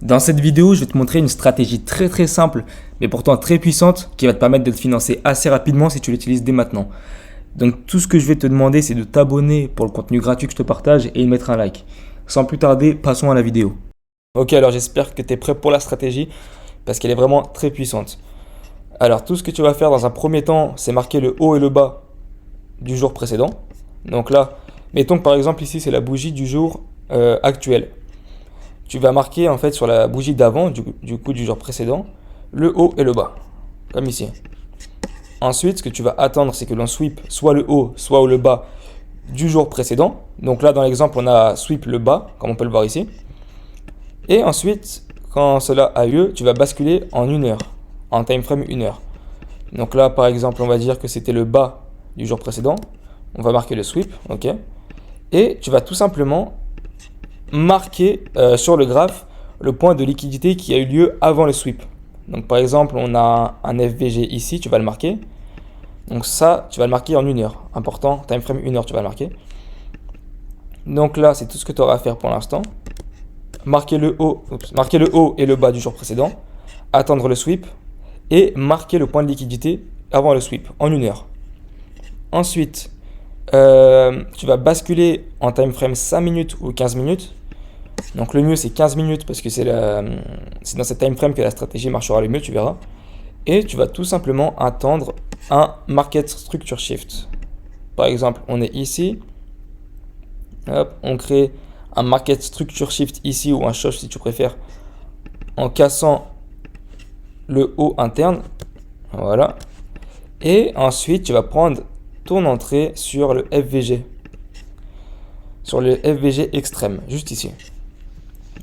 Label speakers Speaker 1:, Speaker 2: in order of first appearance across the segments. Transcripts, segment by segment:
Speaker 1: Dans cette vidéo, je vais te montrer une stratégie très simple, mais pourtant très puissante, qui va te permettre de te financer assez rapidement si tu l'utilises dès maintenant. Donc tout ce que je vais te demander, c'est de t'abonner pour le contenu gratuit que je te partage et de mettre un like. Sans plus tarder, passons à la vidéo. Ok, alors j'espère que tu es prêt pour la stratégie, parce qu'elle est vraiment très puissante. Alors tout ce que tu vas faire dans un premier temps, c'est marquer le haut et le bas du jour précédent. Donc là, mettons que par exemple ici, c'est la bougie du jour actuel. Tu vas marquer en fait sur la bougie d'avant, du coup du jour précédent, le haut et le bas, comme ici. Ensuite, ce que tu vas attendre, c'est que l'on sweep soit le haut, soit le bas du jour précédent. Donc là, dans l'exemple, on a sweep le bas, comme on peut le voir ici. Et ensuite, quand cela a lieu, tu vas basculer en 1 heure, en time frame 1 heure. Donc là, par exemple, on va dire que c'était le bas du jour précédent. On va marquer le sweep, ok. Et tu vas tout simplement marquer sur le graphe le point de liquidité qui a eu lieu avant le sweep. Donc par exemple, on a un FVG ici, tu vas le marquer. Donc ça, tu vas le marquer en 1 heure. Important, time frame 1 heure, tu vas le marquer. Donc là, c'est tout ce que tu auras à faire pour l'instant. Marquer le haut et le bas du jour précédent, attendre le sweep et marquer le point de liquidité avant le sweep en 1 heure. Ensuite, tu vas basculer en time frame 5 minutes ou 15 minutes. Donc le mieux c'est 15 minutes parce que c'est dans cette time frame que la stratégie marchera le mieux, tu verras. Et tu vas tout simplement attendre un market structure shift. Par exemple, on est ici. Hop, on crée un market structure shift ici ou un short si tu préfères en cassant le haut interne. Voilà. Et ensuite, tu vas prendre ton entrée sur le FVG. Sur le FVG extrême, juste ici.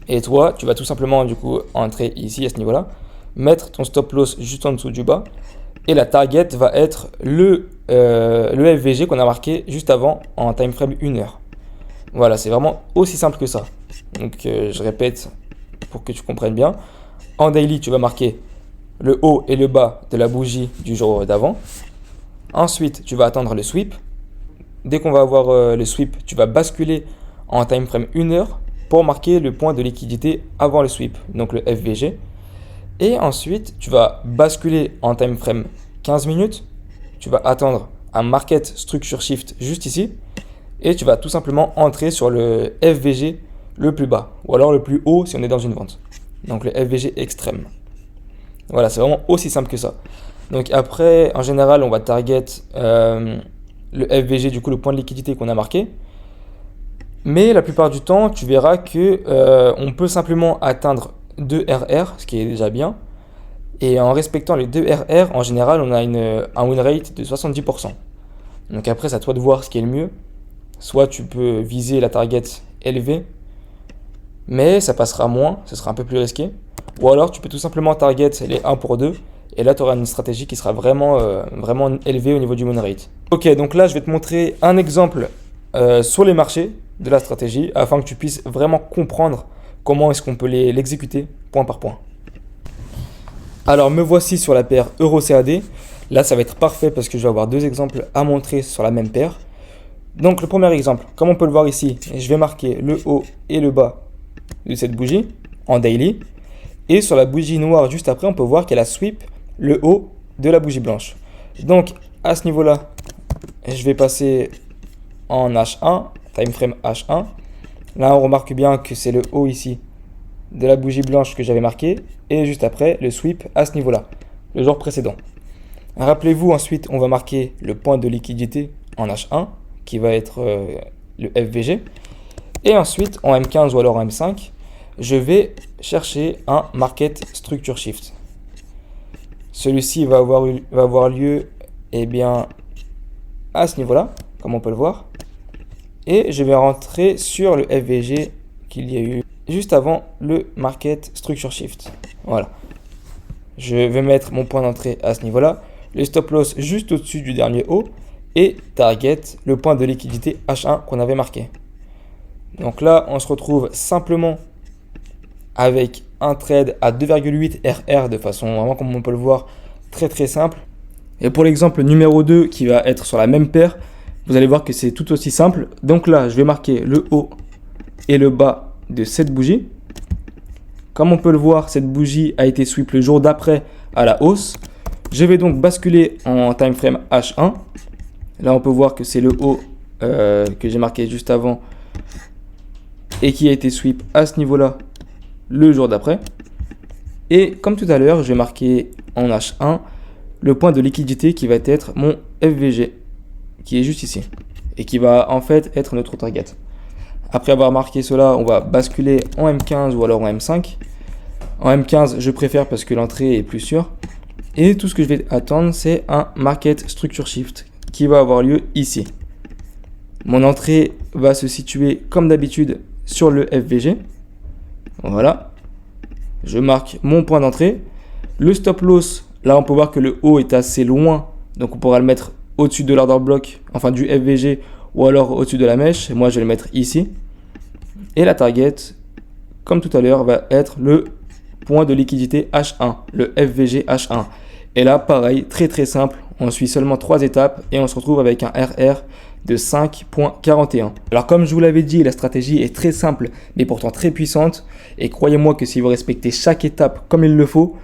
Speaker 1: Et toi, tu vas tout simplement du coup entrer ici à ce niveau-là, mettre ton stop loss juste en dessous du bas, et la target va être le FVG qu'on a marqué juste avant en time frame 1 heure. Voilà, c'est vraiment aussi simple que ça. Donc je répète pour que tu comprennes bien. En daily, tu vas marquer le haut et le bas de la bougie du jour d'avant. Ensuite, tu vas attendre le sweep. Dès qu'on va avoir le sweep, tu vas basculer en time frame 1 heure pour marquer le point de liquidité avant le sweep, donc le FVG. Et ensuite, tu vas basculer en time frame 15 minutes. Tu vas attendre un market structure shift juste ici. Et tu vas tout simplement entrer sur le FVG le plus bas, ou alors le plus haut si on est dans une vente. Donc le FVG extrême. Voilà, c'est vraiment aussi simple que ça. Donc après, en général, on va target le FVG, du coup le point de liquidité qu'on a marqué. Mais la plupart du temps, tu verras que on peut simplement atteindre 2 RR, ce qui est déjà bien. Et en respectant les 2 RR, en général, on a un win rate de 70%. Donc après, c'est à toi de voir ce qui est le mieux. Soit tu peux viser la target élevée, mais ça passera moins, ce sera un peu plus risqué. Ou alors tu peux tout simplement target les 1 pour 2, et là tu auras une stratégie qui sera vraiment élevée au niveau du win rate. Ok, donc là je vais te montrer un exemple sur les marchés de la stratégie, afin que tu puisses vraiment comprendre comment est-ce qu'on peut l'exécuter point par point. Alors me voici sur la paire Euro-CAD. Là ça va être parfait parce que je vais avoir 2 exemples à montrer sur la même paire. Donc le premier exemple, comme on peut le voir ici, je vais marquer le haut et le bas de cette bougie en daily. Et sur la bougie noire juste après, on peut voir qu'elle a sweep le haut de la bougie blanche. Donc à ce niveau-là, je vais passer en H1, time frame H1. Là on remarque bien que c'est le haut ici de la bougie blanche que j'avais marqué. Et juste après, le sweep à ce niveau-là, le jour précédent. Rappelez-vous, ensuite, on va marquer le point de liquidité en H1, qui va être le FVG. Et ensuite, en M15 ou alors en M5, je vais chercher un market structure shift. Celui-ci va avoir lieu bien, à ce niveau-là, comme on peut le voir. Et je vais rentrer sur le FVG qu'il y a eu juste avant le market structure shift. Voilà. Je vais mettre mon point d'entrée à ce niveau-là. Le stop loss juste au-dessus du dernier haut. Et target le point de liquidité H1 qu'on avait marqué. Donc là, on se retrouve simplement avec un trade à 2,8 RR de façon vraiment comme on peut le voir très simple. Et pour l'exemple numéro 2 qui va être sur la même paire, vous allez voir que c'est tout aussi simple. Donc là, je vais marquer le haut et le bas de cette bougie. Comme on peut le voir, cette bougie a été sweep le jour d'après à la hausse. Je vais donc basculer en time frame H1. Là, on peut voir que c'est le haut que j'ai marqué juste avant et qui a été sweep à ce niveau-là le jour d'après. Et comme tout à l'heure, je vais marquer en H1 le point de liquidité qui va être mon FVG, qui est juste ici, et qui va en fait être notre target. Après avoir marqué cela, on va basculer en M15 ou alors en M5. En M15, je préfère parce que l'entrée est plus sûre. Et tout ce que je vais attendre, c'est un Market Structure Shift qui va avoir lieu ici. Mon entrée va se situer comme d'habitude sur le FVG. Voilà. Je marque mon point d'entrée. Le stop loss, là on peut voir que le haut est assez loin. Donc on pourra le mettre au-dessus de l'order block, enfin du FVG, ou alors au-dessus de la mèche. Moi je vais le mettre ici. Et la target, comme tout à l'heure, va être le point de liquidité H1, le FVG H1. Et là, pareil, très très simple, on suit seulement 3 étapes et on se retrouve avec un RR de 5.41. Alors comme je vous l'avais dit, la stratégie est très simple, mais pourtant très puissante. Et croyez-moi que si vous respectez chaque étape comme il le faut,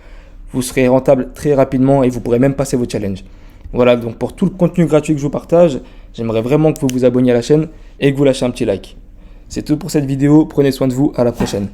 Speaker 1: vous serez rentable très rapidement et vous pourrez même passer vos challenges. Voilà, donc pour tout le contenu gratuit que je vous partage, j'aimerais vraiment que vous vous abonniez à la chaîne et que vous lâchiez un petit like. C'est tout pour cette vidéo, prenez soin de vous, à la prochaine.